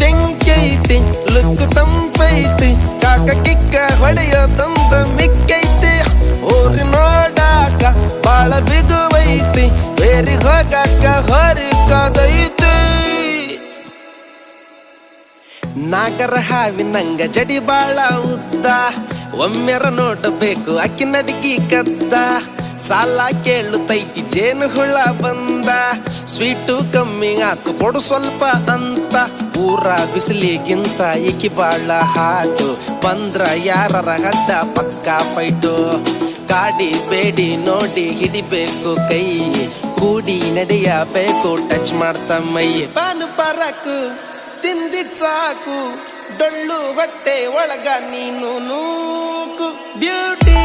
ಬೆಂಕಿ ಐತಿ ಲುಕ್ ತಂಪೈತಿ ಕಾಕ ಕಿಕ್ಕ ಹೊಡೆಯೋದಂದ ಮಿಕ್ಕೈತಿ ಊರಿ ನೋಡಾಕ ಬಾಳ ಬಿಗುವೈತಿ ಬೇರಿ ಹೋಗಾಕ ಹೊರಿಕಾದೈತಿ ನಾಗರ ಹಾವಿನಂಗ ಜಡಿ ಬಾಳ ಉದ್ದ ಒಮ್ಮೆರ ನೋಡಬೇಕು ಅಕ್ಕಿ ನಡಿಗಿ ಕದ್ದ ಸಾಲ ಕೇಳುತ್ತೈತಿ ಜೇನು ಹುಳ ಬಂದ ಸ್ವೀಟು ಕಮ್ಮಿ ಆತು ಕೊಡು ಸ್ವಲ್ಪ ಅಂತ ಊರ ಬಿಸಿಲಿಗಿಂತ ಈಕಿ ಬಾಳ ಹಾಟು ಬಂದ್ರ ಯಾರರ ಹಡ್ಡ ಪಕ್ಕ ಫೈಟು ಕಾಡಿ ಬೇಡಿ ನೋಡಿ ಹಿಡಿಬೇಕು ಕೈ ಕೂಡಿ ನಡೆಯಬೇಕು ಟಚ್ ಮಾಡ್ತ ಮೈ ಪಾನು ಪರಕು ತಿಂದಿದ್ ಸಾಕು ಡೊಳ್ಳು ಹೊಟ್ಟೆ ಒಳಗ ನೀನು ನೂಕು ಬ್ಯೂಟಿ